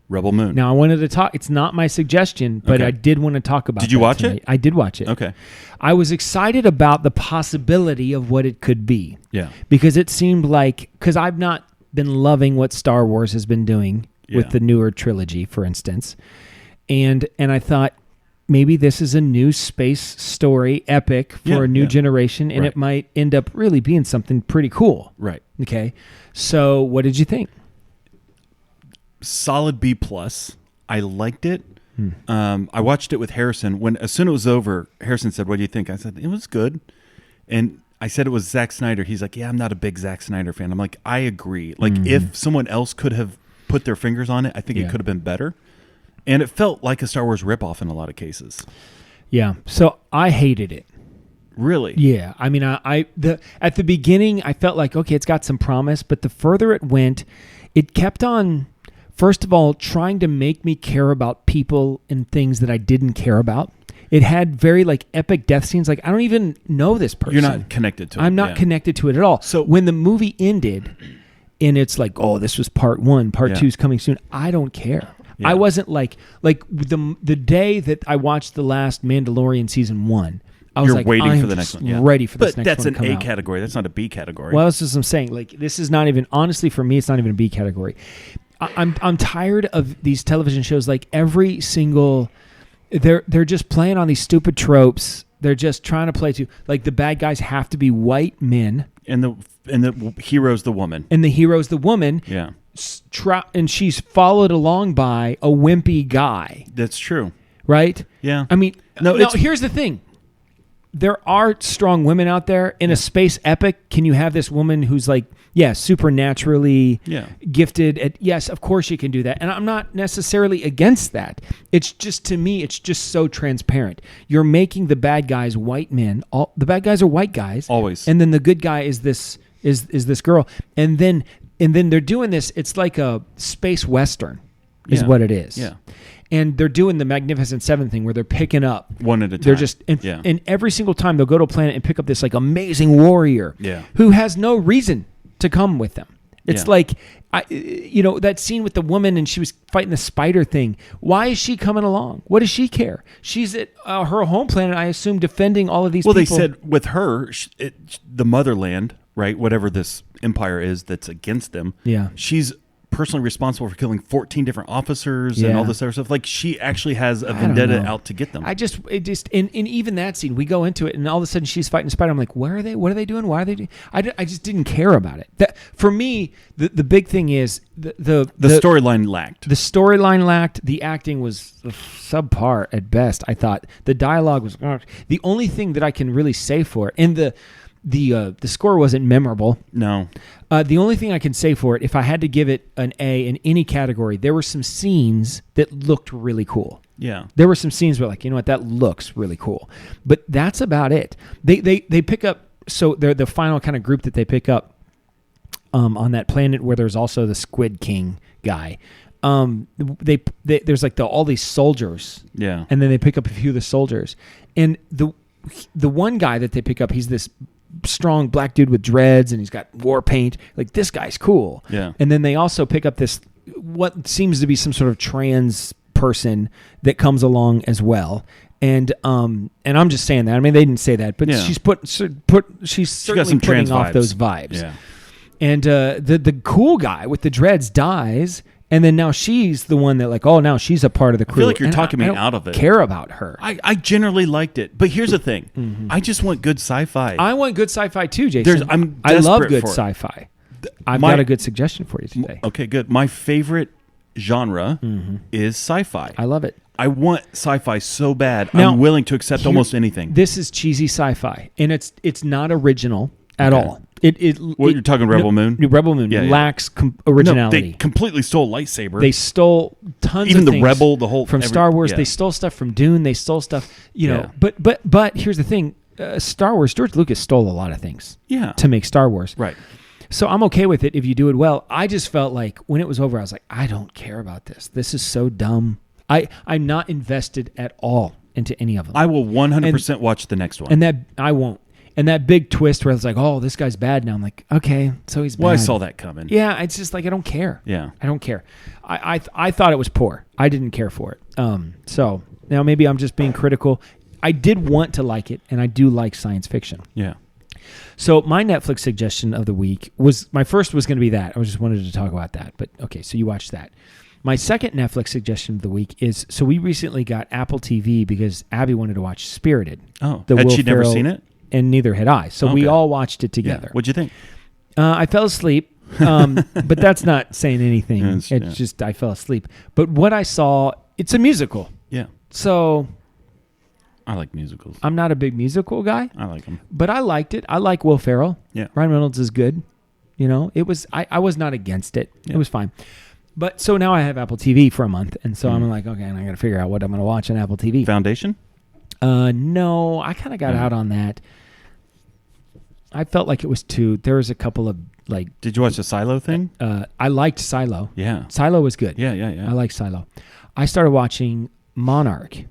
Rebel Moon. Now I wanted to talk. It's not my suggestion, but Okay. I did want to talk about. Did you that watch tonight. it? I did watch it. Okay. I was excited about the possibility of what it could be. Yeah. Because it seemed like, because I've not been loving what Star Wars has been doing with Yeah. the newer trilogy, for instance, and I thought maybe this is a new space story epic for Yeah, a new yeah. generation, and Right. it might end up really being something pretty cool. Right. Okay, so what did you think? Solid B plus. I liked it. I watched it with Harrison. As soon as it was over, Harrison said, "What do you think?" I said, "It was good." And I said it was Zack Snyder. He's like, "Yeah, I'm not a big Zack Snyder fan." I'm like, "I agree. Like, if someone else could have put their fingers on it, I think Yeah. it could have been better." And it felt like a Star Wars ripoff in a lot of cases. Yeah, so I hated it. Really? Yeah, I mean, at the beginning, I felt like, okay, it's got some promise, but the further it went, it kept on first of all, trying to make me care about people and things that I didn't care about. It had very like epic death scenes. Like I don't even know this person. You're not connected to it. I'm not connected to it at all. So when the movie ended and it's like, oh, this was part 1, part 2 is coming soon. I don't care. Yeah. I wasn't like the day that I watched the last Mandalorian season 1. I was waiting for the next one. Yeah. Ready for this but next one. But that's an A category. That's not a B category. Well, that's just what I'm saying. Like this is not even, honestly, for me, it's not even a B category. I'm tired of these television shows. Like every single, they're just playing on these stupid tropes. They're just trying to play to like the bad guys have to be white men, and the hero's the woman, and the hero's the woman. Yeah, and she's followed along by a wimpy guy. That's true. Right? Yeah. I mean, no. Here's the thing. There are strong women out there. In a space epic, can you have this woman who's like, supernaturally gifted at, yes, of course you can do that. And I'm not necessarily against that. It's just, to me, it's just so transparent. You're making the bad guys white men. The bad guys are white guys. Always. And then the good guy is this girl. And then they're doing this. It's like a space Western is what it is. Yeah. And they're doing the Magnificent Seven thing where they're picking up one at a time. They're just and every single time they'll go to a planet and pick up this like amazing warrior who has no reason to come with them. It's like that scene with the woman and she was fighting the spider thing. Why is she coming along? What does she care? She's at her home planet, I assume, defending all of these people. Well, they said with her, the motherland, right? Whatever this empire is that's against them. Yeah, she's personally responsible for killing 14 different officers and all this other stuff. Like she actually has a vendetta out to get them. In even that scene, we go into it and all of a sudden she's fighting a spider. I'm like, where are they? What are they doing? Why are they doing? I just didn't care about it. That for me, the big thing is the storyline lacked. The storyline lacked. The acting was subpar at best. I thought the dialogue was the only thing that I can really say for it. And the score wasn't memorable. No. The only thing I can say for it, if I had to give it an A in any category, there were some scenes that looked really cool. Yeah. There were some scenes where like, you know what, that looks really cool. But that's about it. They pick up, so they're the final kind of group that they pick up on that planet where there's also the Squid King guy. There's like all these soldiers. Yeah. And then they pick up a few of the soldiers. And the one guy that they pick up, he's this strong black dude with dreads and he's got war paint. Like, this guy's cool. Yeah. And then they also pick up this what seems to be some sort of trans person that comes along as well. And I'm just saying that. I mean, they didn't say that, but she's she's certainly putting off those vibes. Yeah. And the cool guy with the dreads dies. And then now she's the one that like, oh, now she's a part of the crew. I feel like you're talking me out of it. Care about her. I generally liked it. But here's the thing. Mm-hmm. I just want good sci-fi. I want good sci-fi too, Jason. I love good sci-fi. I've got a good suggestion for you today. Okay, good. My favorite genre is sci-fi. I love it. I want sci-fi so bad. Now, I'm willing to accept almost anything. This is cheesy sci-fi. And it's not original at all. You're talking Rebel Moon? Rebel Moon lacks originality. No, they completely stole lightsaber. They stole tons even of things. Even the Rebel, the whole from Star Wars. They stole stuff from Dune. They stole stuff, know. But here's the thing: Star Wars. George Lucas stole a lot of things. To make Star Wars. Right. So I'm okay with it if you do it well. I just felt like when it was over, I was like, I don't care about this. This is so dumb. I'm not invested at all into any of them. I will 100% watch the next one. And that I won't. And that big twist where it's like, oh, this guy's bad now. I'm like, okay, so he's bad. Well, I saw that coming. Yeah, it's just like, I don't care. Yeah. I don't care. I thought it was poor. I didn't care for it. So now maybe I'm just being critical. I did want to like it, and I do like science fiction. Yeah. So my Netflix suggestion of the week was, my first was going to be that. I just wanted to talk about that. But okay, so you watched that. My second Netflix suggestion of the week is, so we recently got Apple TV because Abby wanted to watch Spirited. Oh, had she never seen it? And neither had I. So we all watched it together. Yeah. What'd you think? I fell asleep, but that's not saying anything. It's just I fell asleep. But what I saw, it's a musical. Yeah. So I like musicals. I'm not a big musical guy. I like them. But I liked it. I like Will Ferrell. Yeah. Ryan Reynolds is good. It was. I was not against it. Yeah. It was fine. But so now I have Apple TV for a month, and so I'm like, okay, and I got to figure out what I'm going to watch on Apple TV. Foundation? No, I kind of got out on that. I felt like it was there was a couple of like. Did you watch the Silo thing? I liked Silo. Yeah. Silo was good. Yeah. I like Silo. I started watching Monarch.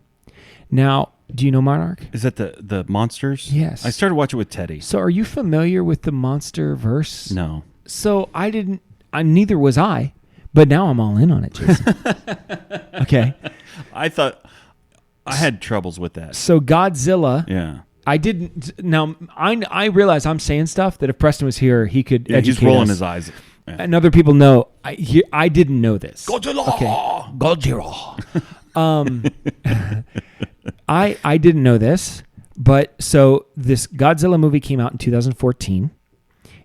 Now, do you know Monarch? Is that the monsters? Yes. I started watching with Teddy. So are you familiar with the Monsterverse? No. So neither was I, but now I'm all in on it, Jason. Okay. I thought I had troubles with that. So Godzilla. Yeah. I didn't. Now, I realize I'm saying stuff that if Preston was here, he could educate he's rolling us. his eyes. Yeah. And other people know. I didn't know this. Godzilla. Okay. Godzilla. I didn't know this, but so this Godzilla movie came out in 2014,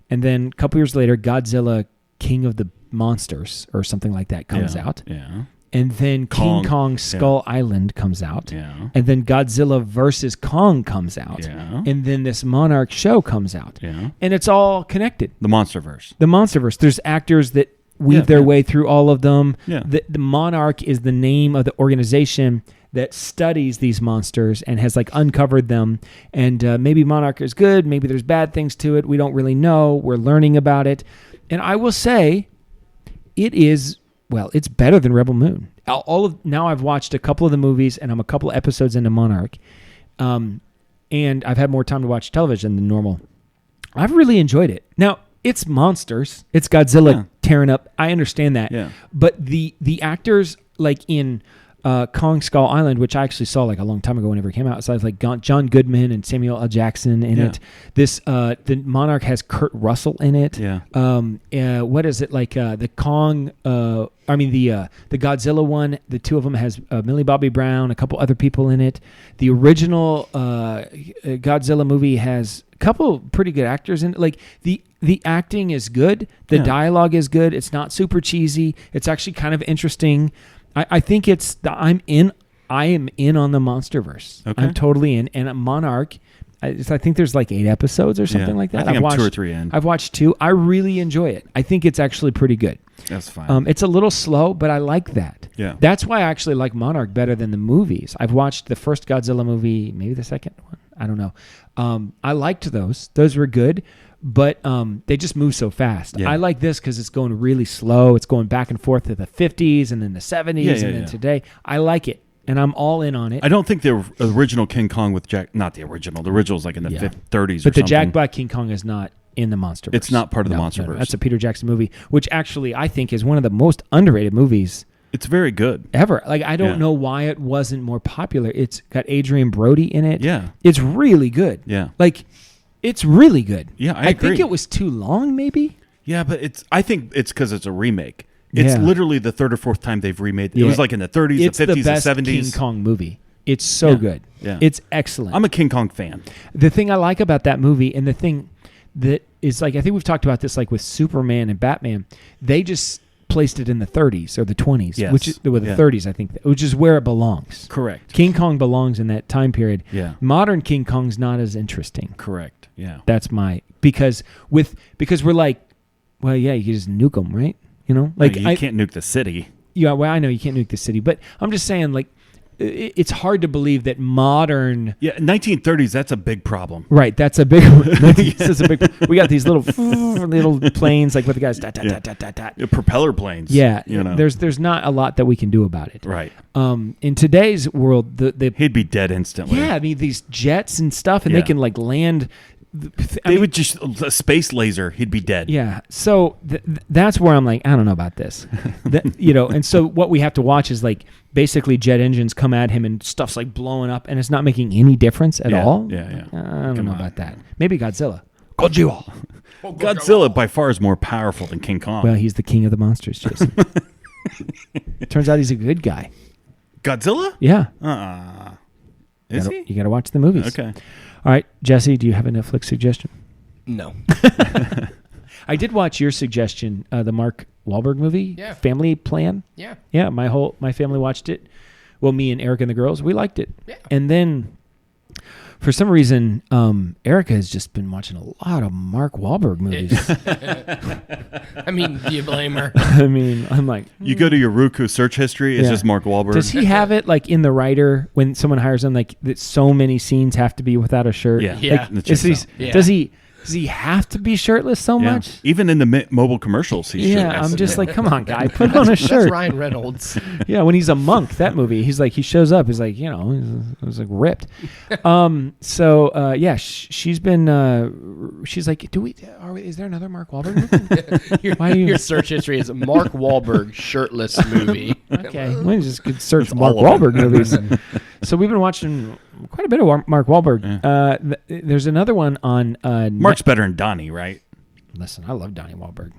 and then a couple years later, Godzilla King of the Monsters or something like that comes out. Yeah. And then King Kong Skull Island comes out. Yeah. And then Godzilla versus Kong comes out. Yeah. And then this Monarch show comes out. Yeah. And it's all connected. The Monsterverse. The Monsterverse. There's actors that weave their way through all of them. Yeah. The Monarch is the name of the organization that studies these monsters and has like uncovered them. And maybe Monarch is good. Maybe there's bad things to it. We don't really know. We're learning about it. And I will say it is... Well, it's better than Rebel Moon. Now I've watched a couple of the movies, and I'm a couple episodes into Monarch, and I've had more time to watch television than normal. I've really enjoyed it. Now it's monsters. It's Godzilla tearing up. I understand that. Yeah. But the actors like in Kong Skull Island, which I actually saw like a long time ago whenever it came out. So I was like John Goodman and Samuel L. Jackson in it. This the Monarch has Kurt Russell in it. Yeah. What is it like the Kong? The Godzilla one. The two of them has Millie Bobby Brown, a couple other people in it. The original Godzilla movie has a couple pretty good actors in it. Like the acting is good. The dialogue is good. It's not super cheesy. It's actually kind of interesting. I think I am in on the Monsterverse. Okay. I'm totally in. And Monarch, I think there's like 8 episodes or something like that. I think I'm 2 or 3 in. I've watched 2. I really enjoy it. I think it's actually pretty good. That's fine. It's a little slow, but I like that. Yeah. That's why I actually like Monarch better than the movies. I've watched the first Godzilla movie, maybe the second one. I don't know. I liked those. Those were good. But they just move so fast. Yeah. I like this because it's going really slow. It's going back and forth to the 50s and then the 70s and then today. I like it, and I'm all in on it. I don't think the original King Kong with not the original. The original's like in the 30s or something. But the Jack Black King Kong is not in the Monsterverse. It's not part of the Monsterverse. No, that's a Peter Jackson movie, which actually I think is one of the most underrated movies It's very good. ever. Like I don't know why it wasn't more popular. It's got Adrian Brody in it. Yeah. It's really good. Yeah. Like it's really good. Yeah, I think agree. it was too long, maybe. Yeah, but I think it's because it's a remake. It's literally the 3rd or 4th time they've remade it. It was like in the 30s, It's the 50s, the best the 70s. King Kong movie. It's so good. Yeah. It's excellent. I'm a King Kong fan. The thing I like about that movie, and the thing that is like, I think we've talked about this like with Superman and Batman, they just placed it in the 30s or the 20s, Yes. which is the 30s, I think, which is where it belongs. Correct. King Kong belongs in that time period. Yeah. Modern King Kong's not as interesting. Correct. Yeah. That's because we're like, well, yeah, you can just nuke them, right? You know, like you can't nuke the city. Yeah, well, I know you can't nuke the city, but I'm just saying, like, it's hard to believe that modern. Yeah, 1930s. That's a big problem. Right, that's a big one. That's a big. We got these little planes, like with the guys. Yeah, propeller planes. Yeah, you know. There's not a lot that we can do about it. Right. In today's world, he'd be dead instantly. Yeah, I mean these jets and stuff, and they can like land. They would just a space laser. He'd be dead. Yeah. So that's where I'm like, I don't know about this. And so what we have to watch is like basically jet engines come at him and stuff's like blowing up and it's not making any difference at all. Yeah. I don't know about that. Maybe Godzilla. Godzilla. Godzilla by far is more powerful than King Kong. Well, he's the king of the monsters, Jason. Turns out he's a good guy. Godzilla? Yeah. Is he? You got to watch the movies. Okay. All right, Jesse, do you have a Netflix suggestion? No. I did watch your suggestion, the Mark Wahlberg movie, Family Plan. Yeah. Yeah, my family watched it. Well, me and Erica and the girls, we liked it. Yeah. And then, for some reason, Erica has just been watching a lot of Mark Wahlberg movies. I mean, do you blame her? I mean, I'm like... You go to your Roku search history, it's just Mark Wahlberg. Does he have it, like, in the writer, when someone hires him, like, that so many scenes have to be without a shirt? Yeah. Yeah. Like, does he... Does he have to be shirtless so Yeah. much? Even in the mobile commercials, he's Yeah, shirtless. I'm just like, come on, guy, put on a That's shirt. Ryan Reynolds. Yeah, when he's a monk, that movie, he's like, he shows up, he's like, he's like ripped. She's been, she's like, is there another Mark Wahlberg movie? Why do you? Your search history is Mark Wahlberg shirtless movie. Okay, we just could search Just Mark all of them. Wahlberg movies. So we've been watching quite a bit of Mark Wahlberg. There's another one on. Mark's better than Donnie, right? Listen, I love Donnie Wahlberg.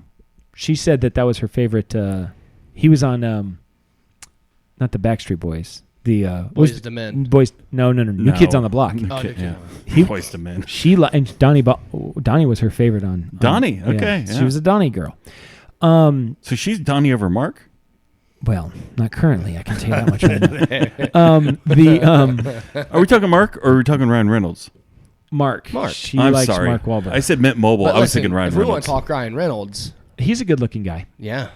She said that was her favorite. He was on, not the Backstreet Boys. The Boys to Men. Boys. No. New Kids on the Block. Oh, New Kids on the He Boys to Men. And Donnie was her favorite on Donnie, okay, She yeah. was a Donnie girl. So she's Donnie over Mark? Well, not currently. I can tell you that much right now. Are we talking Mark or are we talking Ryan Reynolds? Mark. Mark. She I'm likes sorry. Mark Wahlberg. I said Mint Mobile. But I was listen, thinking Ryan if we want Reynolds. to talk Ryan Reynolds, He's a good-looking guy. yeah.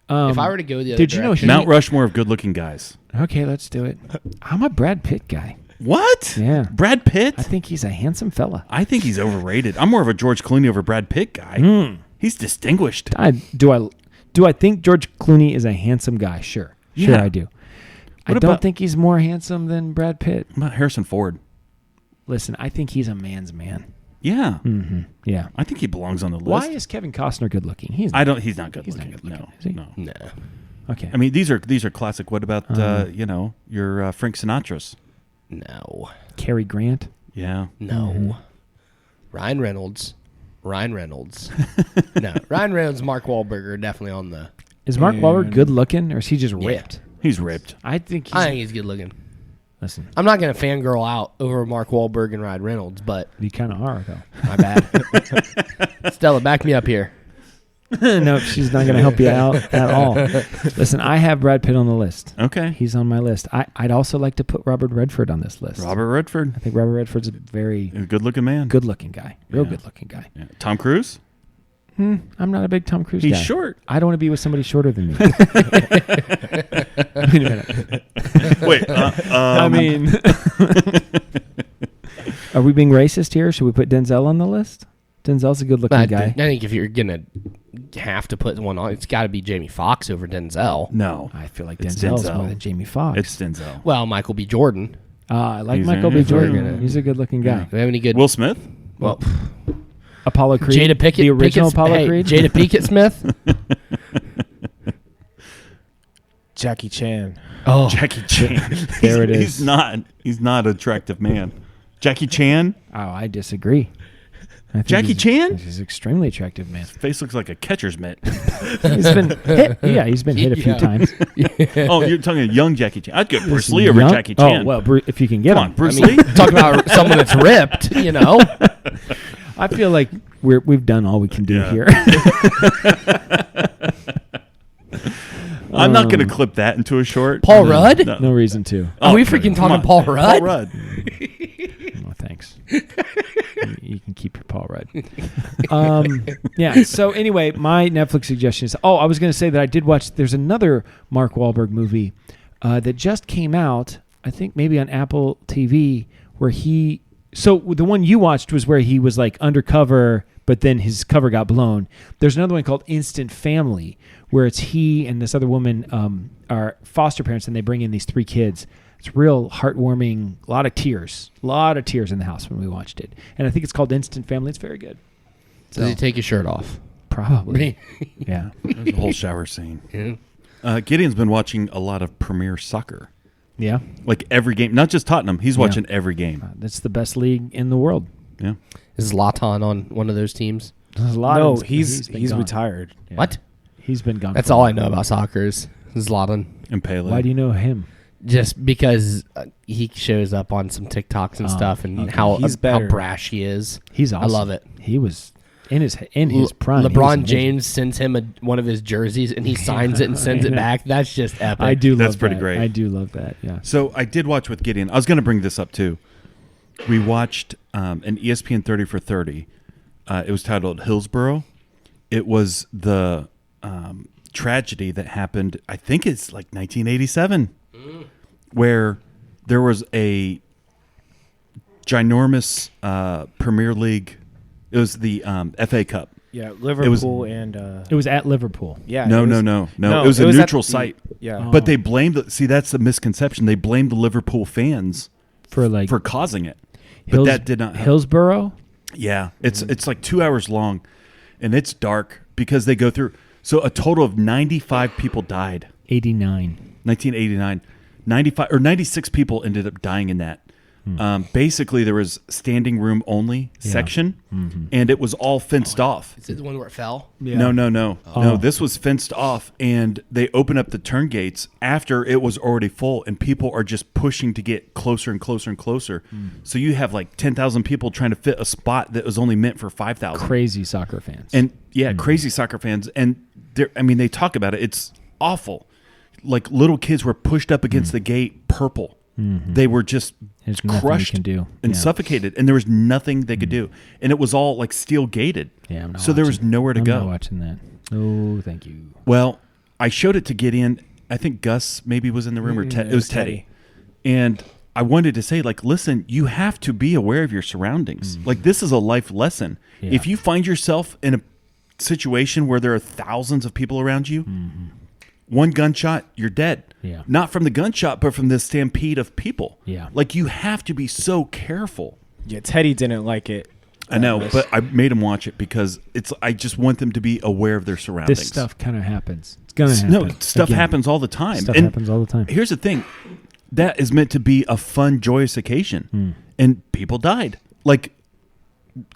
If I were to go the other did you know direction, Mount Rushmore of good-looking guys. Okay, let's do it. I'm a Brad Pitt guy. What? Yeah. Brad Pitt? I think he's a handsome fella. I think he's overrated. I'm more of a George Clooney over Brad Pitt guy. He's distinguished. Do I think George Clooney is a handsome guy? Sure, Yeah. I do. I What don't about- think he's more handsome than Brad Pitt. What about Harrison Ford? Listen, I think he's a man's man. Yeah. Yeah. I think he belongs on the list. Why is Kevin Costner good looking? He's He's not good He's not looking. good looking, No. is he? No. nah. okay. I mean, these are classic. What about your Frank Sinatra's? No. Cary Grant. Yeah. No. Ryan Reynolds. No. Ryan Reynolds, Mark Wahlberg are definitely on the. Is Mark Wahlberg good looking, or is he just ripped? He's ripped. I think he's. I think he's good looking. Listen, I'm not going to fangirl out over Mark Wahlberg and Ryan Reynolds, but you kind of are though. my bad. Stella, back me up here. No, she's not going to help you out at all. Listen, I have Brad Pitt on the list. Okay. He's on my list. I'd also like to put Robert Redford on this list. Robert Redford, I think Robert Redford's a very a good-looking man. good-looking guy. Real Yeah. good-looking guy. Yeah. Tom Cruise. I'm not a big Tom Cruise He's guy. short. I don't want to be with somebody shorter than me. Wait a minute. Wait. I mean, are we being racist here? Should we put Denzel on the list? Denzel's a good-looking I guy. think if you're going to have to put one on, it's got to be Jamie Foxx over Denzel. no. I feel like It's Denzel's Denzel. more than Jamie Foxx. It's Denzel. Well, Michael B. Jordan. I like He's Michael in B. it. Jordan. He's a good-looking guy. Do we have any good? Will Smith. well, Apollo Creed. Jada Pickett. The original Apollo Creed. Jada Pickett Smith. Jackie Chan. Oh, Jackie Chan. There it is. He's not an attractive man. Jackie Chan. Oh, I disagree. I think Jackie Chan? He's an extremely attractive man. Face looks like a catcher's mitt. He's been hit. Yeah, he's been hit a few Yeah. times. Oh, you're talking young Jackie Chan. I'd get Bruce Lee over Young- Jackie Chan. Oh, well, if you can get Come on, him. Bruce I mean, Lee. talk about someone that's ripped, you know. I feel like we've done all we can do Yeah. here. I'm not going to clip that into a short. Paul Rudd? No. No reason to. Are we okay, freaking come talking on. Paul Rudd? Paul Rudd. No, thanks. You can keep your Paul Rudd. Yeah. So anyway, my Netflix suggestion is. Oh, I was going to say that I did watch. There's another Mark Wahlberg movie that just came out. I think maybe on Apple TV, where he. So the one you watched was where he was like undercover, but then his cover got blown. There's another one called Instant Family, where it's he and this other woman are foster parents, and they bring in these 3 kids. It's real heartwarming. A lot of tears in the house when we watched it. And I think it's called Instant Family. It's very good. Does he take his shirt off? Probably. Yeah. There's a whole shower scene. Gideon's been watching a lot of Premier Soccer. Yeah. Like every game, not just Tottenham. He's watching every game. That's the best league in the world. Yeah. Is Zlatan on one of those teams? There's a lot No, of he's been gone. retired. Yeah. What? He's been gone. That's for a all while. I know about soccer is Zlatan. And Pele. Why do you know him? Just because he shows up on some TikToks and stuff, and okay. how He's how better. brash he is. He's awesome. I love it. He was in his prime. he was LeBron amazing. James sends him one of his jerseys, and he signs it and sends it back. That's just epic. I do love That's pretty that. great. I do love that. Yeah. So I did watch with Gideon. I was going to bring this up too. We watched an ESPN 30 for 30. It was titled Hillsborough. It was the tragedy that happened, I think it's like 1987, where there was a ginormous Premier League. It was the FA Cup. Yeah, Liverpool and It was at Liverpool. yeah. No. It was a at neutral the- site. Yeah. But they blamed. See, that's the misconception. They blamed the Liverpool fans For causing it. But that did not happen. Hillsborough? Yeah, it's like 2 hours long, and it's dark because they go through. So a total of 95 people died. 1989, 95 or 96 people ended up dying in that. Basically, there was standing room only section, and it was all fenced off. Is it the one where it fell? Yeah. No. This was fenced off, and they opened up the turn gates after it was already full, and people are just pushing to get closer and closer and closer. So you have like 10,000 people trying to fit a spot that was only meant for 5,000. Crazy soccer fans. And crazy soccer fans, and they talk about it. It's awful. Like little kids were pushed up against the gate, purple. They were just There's nothing you crushed can do. and Yeah. suffocated, and there was nothing they could do, and it was all like steel gated. Yeah, I'm not so there was watching- nowhere to I'm go. not watching that. Oh, thank you. Well, I showed it to get in. I think Gus maybe was in the room, or Ted. It was Teddy. And I wanted to say, like, listen, you have to be aware of your surroundings. Like, this is a life lesson. Yeah. If you find yourself in a situation where there are thousands of people around you, one gunshot, you're dead. Yeah. Not from the gunshot, but from the stampede of people. Yeah. Like, you have to be so careful. Yeah, Teddy didn't like it. I know, but I made him watch it because I just want them to be aware of their surroundings. This stuff kind of happens. It's going to happen. No, stuff Again, happens all the time. Stuff And happens all the time. Here's the thing. That is meant to be a fun, joyous occasion. And people died. Like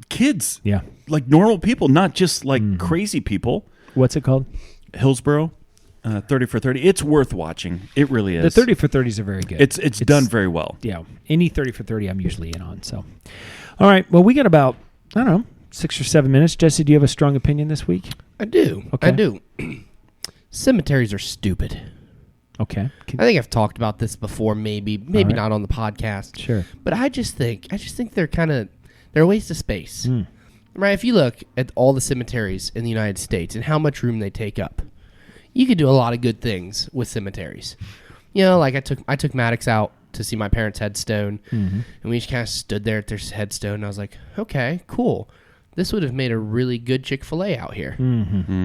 kids. Yeah. Like normal people, not just like crazy people. What's it called? Hillsborough, 30 for 30. It's worth watching. It really is. The 30 for 30s are very good. It's done very well. Yeah. Any 30 for 30 I'm usually in on. So, all right. Well, we got about, I don't know, 6 or 7 minutes. Jesse, do you have a strong opinion this week? I do. Okay. I do. Cemeteries are stupid. Okay. I think I've talked about this before, maybe right. not on the podcast. Sure. But I just think they're they're a waste of space. Right? If you look at all the cemeteries in the United States and how much room they take up, you could do a lot of good things with cemeteries. You know, like I took Maddox out to see my parents' headstone, and we just kind of stood there at their headstone, and I was like, okay, cool. This would have made a really good Chick-fil-A out here.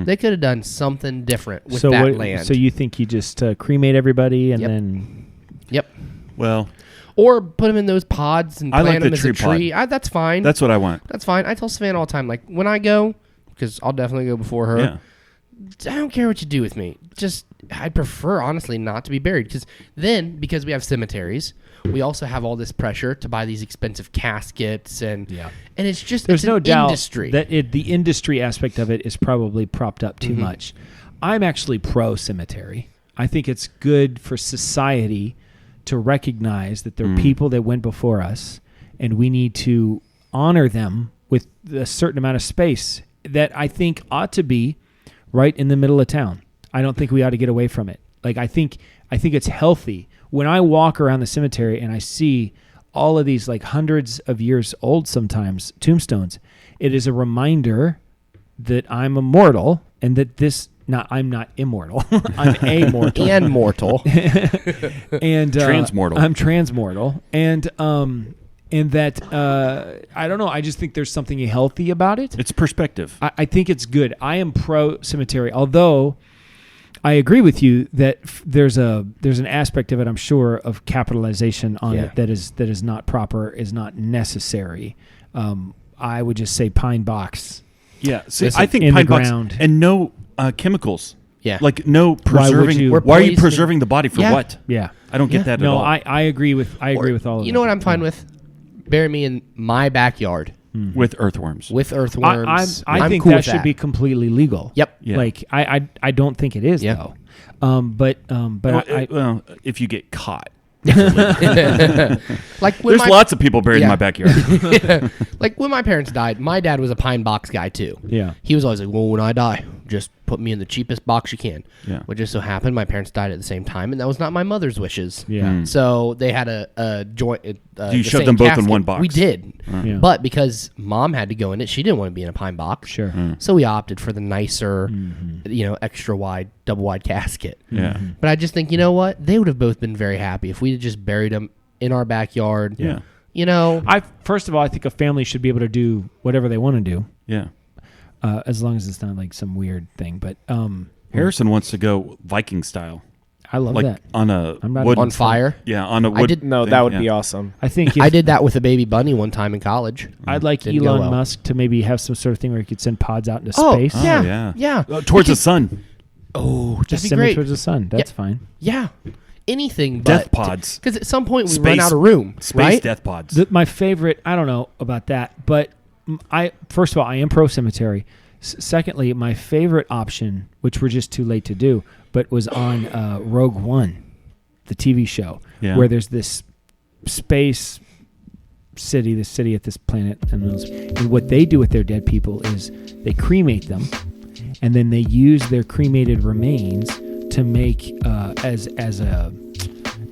They could have done something different with that land. So you think you just cremate everybody and Yep. then... Yep. Well, Or put them in those pods and I like plant them the as a tree tree. That's fine. that's what I want. That's fine. I tell Savannah all the time, like, when I go, because I'll definitely go before her, Yeah. I don't care what you do with me. Just, I'd prefer, honestly, not to be buried. Because we have cemeteries, we also have all this pressure to buy these expensive caskets. And it's just, There's it's no an doubt industry. that the industry aspect of it is probably propped up too much. I'm actually pro cemetery. I think it's good for society to recognize that there are people that went before us, and we need to honor them with a certain amount of space that I think ought to be right in the middle of town. I don't think we ought to get away from it. Like I think it's healthy. When I walk around the cemetery and I see all of these like hundreds of years old sometimes tombstones, it is a reminder that I'm immortal and that I'm not immortal. I'm amortal. and mortal. And Transmortal. I'm transmortal. And that I don't know. I just think there's something healthy about it. It's perspective. I think it's good. I am pro cemetery, although I agree with you that there's an aspect of it, I'm sure, of capitalization on it that is not proper, is not necessary. I would just say pine box. Yeah. See, Listen, I think in the pine box ground. and no chemicals. Yeah. Like no preserving. you- Why are you Poisoning- preserving the body for Yeah. what? Yeah. I don't get that at No, all. I agree with all of You that. know what I'm fine with? Bury me in my backyard With earthworms. with earthworms. I I'm think cool that with should be completely legal. Yep. Yeah. Like I don't think it is Yeah. though. But well, if you get caught. Like when There's lots of people buried in Yeah. my backyard. Like when my parents died, my dad was a pine box guy too. Yeah. He was always like, "Well, when I die, just put me in the cheapest box you can." Yeah. Which just so happened my parents died at the same time, and that was not my mother's wishes. Yeah. So they had a joint. You the shoved same them both in casket. one box? We did, Yeah. but because mom had to go in it, she didn't want to be in a pine box. Sure. So we opted for the nicer, extra wide, double wide casket. Yeah. But I just think, you know what? They would have both been very happy if we had just buried them in our backyard. Yeah. You know, First of all, I think a family should be able to do whatever they want to do. Yeah. As long as it's not like some weird thing. But Harrison wants to go Viking style. I love like that. On a not wood on fire. Yeah, on a wood. No, thing, that would yeah. be awesome. I think I did that with a baby bunny one time in college. I'd like Didn't go Elon well. Musk to maybe have some sort of thing where he could send pods out into Oh, space. yeah. Towards the sun. Oh, Just that'd be send it great. towards the sun. That's Yeah. fine. Yeah. Anything but Death pods. Because at some point we Space- run out of room, Space right? death pods. My favorite, I don't know about that, but first of all, I am pro cemetery. Secondly, my favorite option, which we're just too late to do, but was on Rogue One, the TV show, where there's this space city, this city at this planet, and what they do with their dead people is they cremate them, and then they use their cremated remains to make as a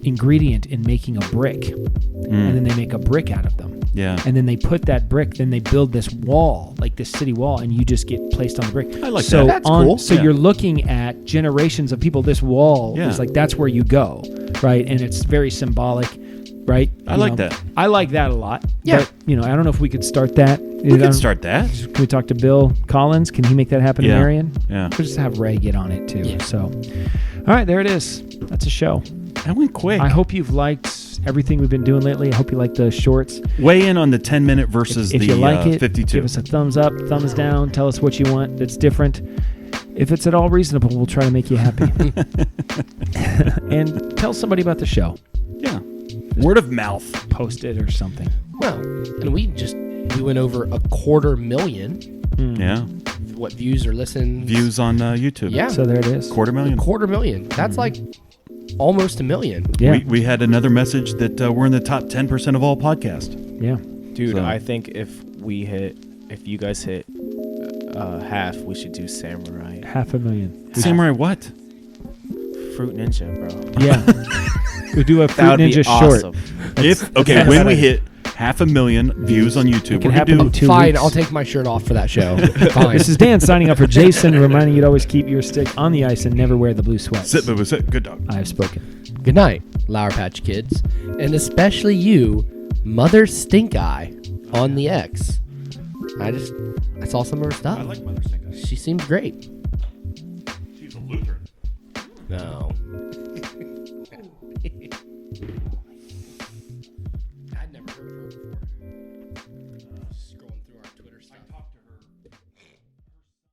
ingredient in making a brick, and then they make a brick out of them. Yeah. And then they put that brick, then they build this wall, like this city wall, and you just get placed on the brick. I like so that. That's cool. So Yeah. you're looking at generations of people. This wall is like, that's where you go, right? And it's very symbolic, right? I like that. I like that a lot. Yeah. But, I don't know if we could start that. We could start that. Can we talk to Bill Collins? Can he make that happen Yeah. in Marion? Yeah. We'll just have Ray get on it, too. Yeah. So, all right, there it is. That's a show. That went quick. I hope you've liked everything we've been doing lately. I hope you like the shorts. Weigh in on the 10-minute versus If the you like it, 52. give us a thumbs up, thumbs down. Tell us what you want that's different. If it's at all reasonable, we'll try to make you happy. And tell somebody about the show. Yeah. Word of mouth. Post it or something. Well, and we went over 250,000. Yeah. What views or listens? Views on YouTube. Yeah. So there it is. 250,000. 250,000. That's like almost 1 million. Yeah. We had another message that we're in the top 10% of all podcasts. Yeah. Dude, So- I think if you guys hit half, we should do Samurai. 500,000. Samurai what? Fruit Ninja, bro. Yeah. We'll do a Fruit That would be Ninja short. awesome. Okay, when we hit 500,000 views on YouTube, can we're happen gonna in do 2 Fine, weeks. I'll take my shirt off for that show. Fine. This is Dan signing up for Jason, reminding you to always keep your stick on the ice and never wear the blue sweats. sit, Bubba, sit. Good dog. I have spoken. Good night, Lauer Patch Kids, and especially you, Mother Stink Eye on the X. I saw some of her stuff. Mother Stink Eye. She seems great. She's a Lutheran. No.